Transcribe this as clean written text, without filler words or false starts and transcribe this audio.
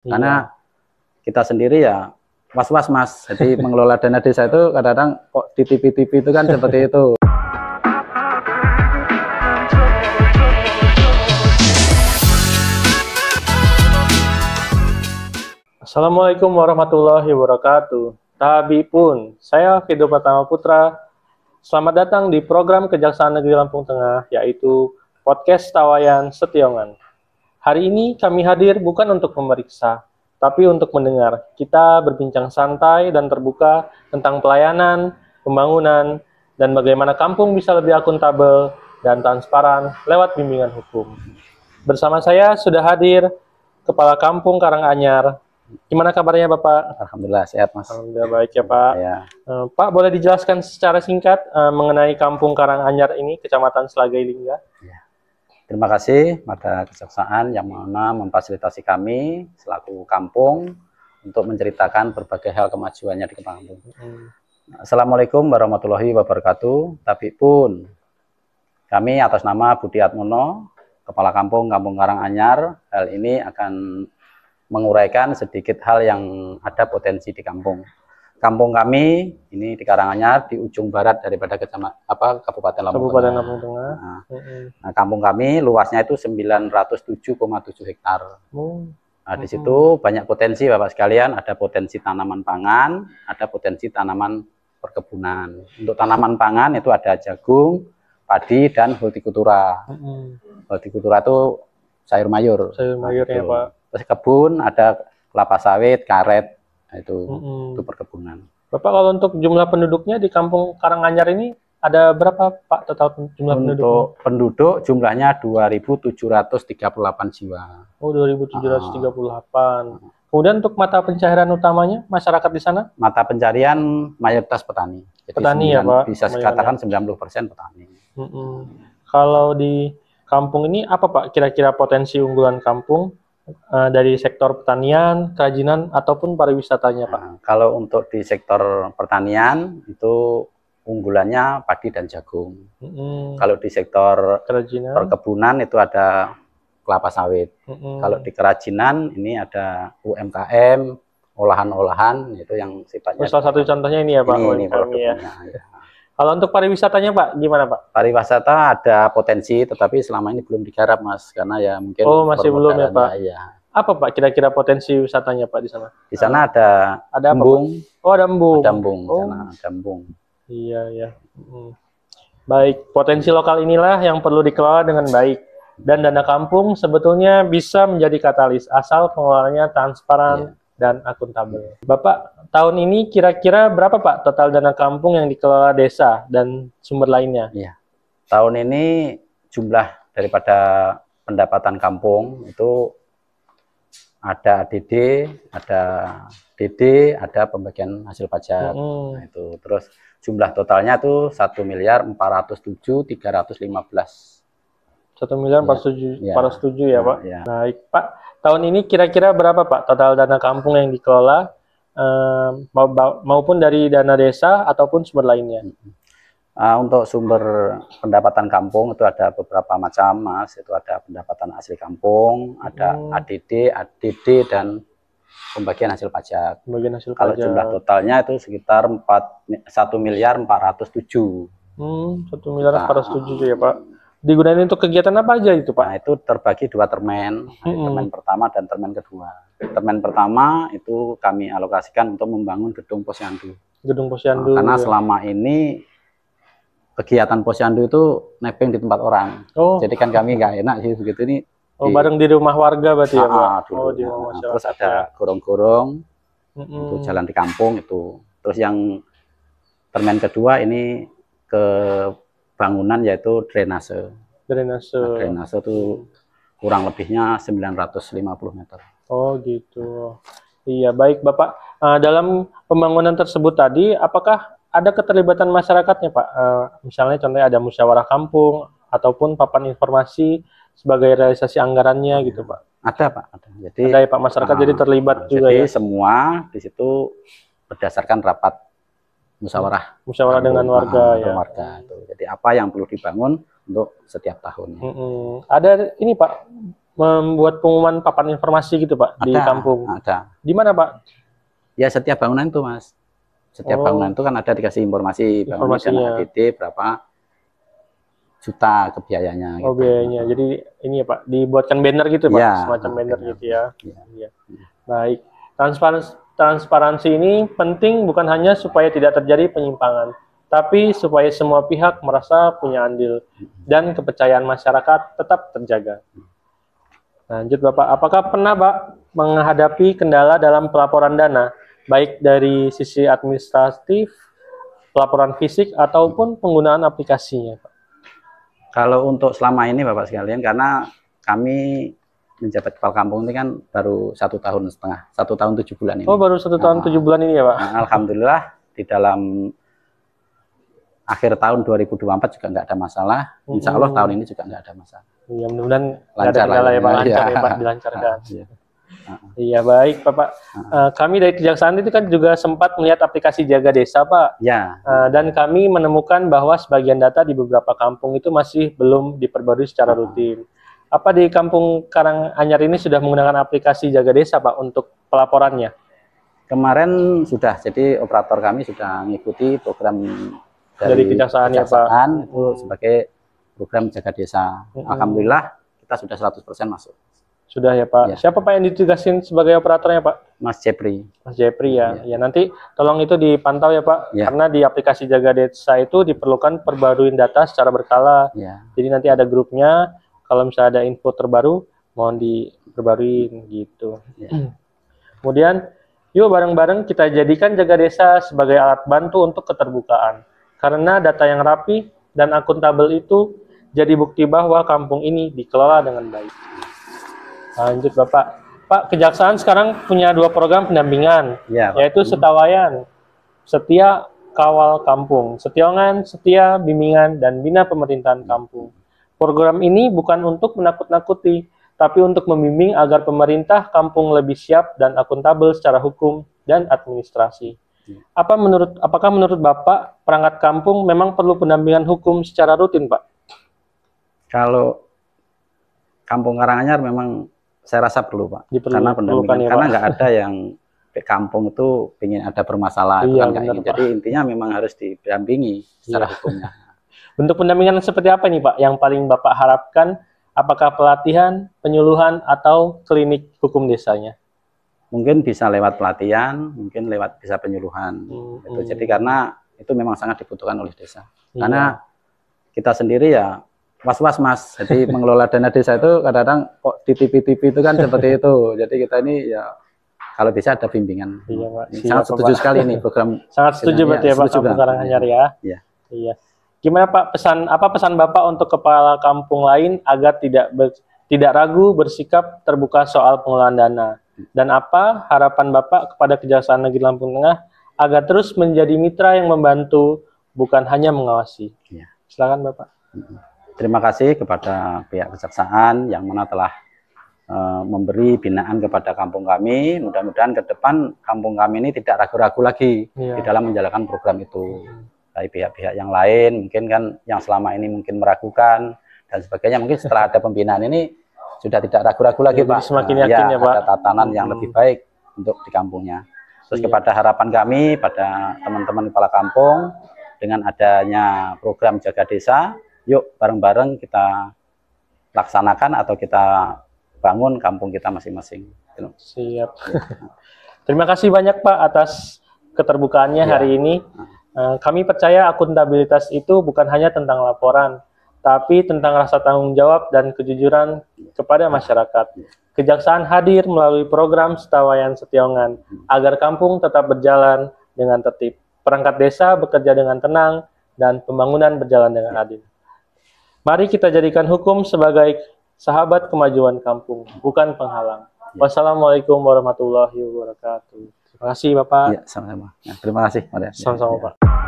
Karena kita sendiri ya was-was Mas. Jadi mengelola dana desa itu kadang-kadang kok di TV-TV itu kan seperti itu. Assalamualaikum warahmatullahi wabarakatuh. Tabi pun, saya Fido Pratama Putra. Selamat datang di program Kejaksaan Negeri Lampung Tengah, yaitu Podcast Tawayan Setiongan. Hari ini kami hadir bukan untuk memeriksa, tapi untuk mendengar. Kita berbincang santai dan terbuka tentang pelayanan, pembangunan, dan bagaimana kampung bisa lebih akuntabel dan transparan lewat bimbingan hukum. Bersama saya sudah hadir Kepala Kampung Karanganyar. Gimana kabarnya Bapak? Alhamdulillah sehat Mas. Alhamdulillah baik ya Pak. Ya. Pak, boleh dijelaskan secara singkat mengenai Kampung Karanganyar ini, Kecamatan Selagai Lingga? Ya. Terima kasih pada Kejaksaan yang mana memfasilitasi kami selaku kampung untuk menceritakan berbagai hal kemajuannya di kampung. Assalamualaikum warahmatullahi wabarakatuh. Tapi pun kami atas nama Budi Atmono, Kepala Kampung Karanganyar, hal ini akan menguraikan sedikit hal yang ada potensi di kampung. Kampung kami ini di Karanganyar di ujung barat daripada Kabupaten Lampung Tengah. Nah, kampung kami luasnya itu 907,7 hektar. Nah, di situ banyak potensi Bapak sekalian, ada potensi tanaman pangan, ada potensi tanaman perkebunan. Untuk tanaman pangan itu ada jagung, padi, dan hortikultura. Hortikultura itu sayur mayur. Sayur mayur ya Pak. Terus kebun ada kelapa sawit, karet, itu perkebunan. Bapak, kalau untuk jumlah penduduknya di Kampung Karanganyar ini ada berapa Pak total jumlah penduduk? Untuk penduduk jumlahnya 2.738 jiwa. Oh, 2.738. Kemudian untuk mata pencaharian utamanya masyarakat di sana? Mata pencarian mayoritas petani. Jadi petani ya Pak? Bisa dikatakan 90% petani. Kalau di kampung ini apa Pak kira-kira potensi unggulan kampung? Dari sektor pertanian, kerajinan, ataupun pariwisatanya Pak? Nah, kalau untuk di sektor pertanian itu unggulannya padi dan jagung. Kalau di sektor kerajinan, perkebunan itu ada kelapa sawit. Kalau di kerajinan ini ada UMKM, olahan-olahan itu yang sifatnya. Salah satu contohnya ini ya Pak. Ini ya. Kalau untuk pariwisatanya Pak, gimana Pak? Pariwisata ada potensi, tetapi selama ini belum digarap Mas, karena ya mungkin masih belum ya Pak. Ya. Apa Pak kira-kira potensi wisatanya Pak di sana? Di sana ada embung. Oh, ada embung. Ada embung. Di sana ada embung. Iya ya. Baik, potensi lokal inilah yang perlu dikelola dengan baik. Dan dana kampung sebetulnya bisa menjadi katalis asal pengelolaannya transparan dan akuntabel. Bapak, tahun ini kira-kira berapa Pak total dana kampung yang dikelola desa dan sumber lainnya? Iya. Tahun ini jumlah daripada pendapatan kampung itu ada ADD, ada DD, ada pembagian hasil pajak. Nah, itu terus jumlah totalnya itu 1.407.315. 1.407.407 ya Pak. Ya. Baik Pak, tahun ini kira-kira berapa Pak total dana kampung yang dikelola maupun dari dana desa ataupun sumber lainnya? Untuk sumber pendapatan kampung itu ada beberapa macam Mas. Itu ada pendapatan asli kampung, ada ADD, ADD, dan pembagian hasil pajak. Kalau jumlah totalnya itu sekitar 1.407.000. 1.407.000 ya Pak. Digunakan untuk kegiatan apa aja itu Pak? Nah, itu terbagi dua termen, termen pertama dan termen kedua. Termen pertama itu kami alokasikan untuk membangun gedung posyandu. Gedung posyandu. Karena selama ini kegiatan posyandu itu nebeng di tempat orang. Jadi kan kami nggak enak sih begitu ini. Bareng di rumah warga berarti ya Pak? Di rumah masyarakat. Terus ada gorong-gorong untuk jalan di kampung itu. Terus yang termen kedua ini ke bangunan yaitu drainase. Drainase itu kurang lebihnya 950 meter. Oh gitu. Iya baik Bapak. Dalam pembangunan tersebut tadi, apakah ada keterlibatan masyarakatnya Pak? Misalnya contohnya ada musyawarah kampung ataupun papan informasi sebagai realisasi anggarannya gitu Pak? Ada Pak. Ada. Jadi ada ya Pak, masyarakat jadi terlibat juga jadi ya? semua di situ berdasarkan rapat musyawarah dengan warga ya. Jadi apa yang perlu dibangun untuk setiap tahun. Ada ini Pak, membuat pengumuman papan informasi gitu Pak di kampung? Ada. Di mana Pak? Ya setiap bangunan itu Mas. Setiap bangunan itu kan ada dikasih informasi bangunan dana ADD berapa juta ke biayanya. Oh gitu. biayanya. Jadi ini ya Pak, dibuatkan banner gitu Pak, Ya, semacam banner gitu ya. Ya. Baik. Transparansi ini penting bukan hanya supaya tidak terjadi penyimpangan, tapi supaya semua pihak merasa punya andil dan kepercayaan masyarakat tetap terjaga. Lanjut Bapak, apakah pernah Pak menghadapi kendala dalam pelaporan dana, baik dari sisi administratif, pelaporan fisik, ataupun penggunaan aplikasinya Pak? Kalau untuk selama ini Bapak sekalian, karena kami menjabat kepala kampung ini kan baru 1,5 tahun, 1 tahun 7 bulan ini. Oh baru 1 tahun 7 bulan ini ya Pak? Nah, Alhamdulillah di dalam akhir tahun 2024 juga nggak ada masalah. Insya Allah tahun ini juga nggak ada masalah. Iya mudah-mudahan lancar lah ya Pak, lancar ya Pak, dilancarkan. Iya baik Bapak. Kami dari Kejaksaan itu kan juga sempat melihat aplikasi Jaga Desa Pak. Ya. Dan kami menemukan bahwa sebagian data di beberapa kampung itu masih belum diperbarui secara rutin. Apa di Kampung Karanganyar ini sudah menggunakan aplikasi Jaga Desa Pak untuk pelaporannya? Kemarin sudah, jadi operator kami sudah mengikuti program dari Kejaksaan ya Pak. Itu sebagai program Jaga Desa. Alhamdulillah kita sudah 100% masuk. Sudah ya Pak. Ya. Siapa Pak yang ditugasin sebagai operatornya Pak? Mas Jepri. Mas Jepri ya. Ya nanti tolong itu dipantau ya Pak. Ya. Karena di aplikasi Jaga Desa itu diperlukan perbaruin data secara berkala. Ya. Jadi nanti ada grupnya. Kalau misalnya ada info terbaru, mohon diperbaruin gitu. Ya. Kemudian, yuk bareng-bareng kita jadikan Jaga Desa sebagai alat bantu untuk keterbukaan. Karena data yang rapi dan akuntabel itu jadi bukti bahwa kampung ini dikelola dengan baik. Lanjut Bapak. Pak, Kejaksaan sekarang punya 2 program pendampingan, ya, yaitu Setawayan, Setia Kawal Kampung, Setiongan, Setia Bimbingan, dan Bina Pemerintahan Kampung. Program ini bukan untuk menakut-nakuti, tapi untuk membimbing agar pemerintah kampung lebih siap dan akuntabel secara hukum dan administrasi. Apakah menurut Bapak, perangkat kampung memang perlu pendampingan hukum secara rutin, Pak? Kalau Kampung Karanganyar memang saya rasa perlu Pak, karena pendampingan, ya, karena nggak ada yang di kampung itu ingin ada bermasalah, iya, kan ingin. Jadi intinya memang harus didampingi secara hukumnya. Bentuk pendampingan seperti apa nih Pak yang paling Bapak harapkan? Apakah pelatihan, penyuluhan, atau klinik hukum desanya? Mungkin bisa lewat pelatihan, mungkin lewat bisa penyuluhan. Jadi karena itu memang sangat dibutuhkan oleh desa. Karena kita sendiri ya was-was Mas, jadi mengelola dana desa itu kadang-kadang kok di TV-TV itu kan seperti itu. Jadi kita ini ya kalau bisa ada bimbingan. Iya, Pak. Sangat setuju sekali nih program. Sangat setuju berarti ya Pak Kampung Karanganyar ya. Iya. Gimana Pak pesan Bapak untuk kepala kampung lain agar tidak ragu bersikap terbuka soal pengelolaan dana? Dan apa harapan Bapak kepada Kejaksaan Negeri Lampung Tengah agar terus menjadi mitra yang membantu bukan hanya mengawasi? Silakan Bapak. Terima kasih kepada pihak Kejaksaan yang mana telah memberi binaan kepada kampung kami. Mudah-mudahan ke depan kampung kami ini tidak ragu-ragu lagi di dalam menjalankan program itu. Dari pihak-pihak yang lain, mungkin kan yang selama ini mungkin meragukan dan sebagainya, mungkin setelah ada pembinaan ini sudah tidak ragu-ragu lagi Pak. Semakin yakin ya Pak. Ada tatanan yang lebih baik untuk di kampungnya. Terus kepada harapan kami, pada teman-teman kepala kampung, dengan adanya program Jaga Desa, yuk bareng-bareng kita laksanakan atau kita bangun kampung kita masing-masing. Siap. Terima kasih banyak Pak atas keterbukaannya hari ini. Kami percaya akuntabilitas itu bukan hanya tentang laporan, tapi tentang rasa tanggung jawab dan kejujuran kepada masyarakat. Kejaksaan hadir melalui program Setawayan Setiongan agar kampung tetap berjalan dengan tertib. Perangkat desa bekerja dengan tenang dan pembangunan berjalan dengan adil. Mari kita jadikan hukum sebagai sahabat kemajuan kampung, bukan penghalang. Wassalamualaikum warahmatullahi wabarakatuh. Terima kasih Bapak. Iya, sama-sama. Terima kasih. Sama-sama Pak.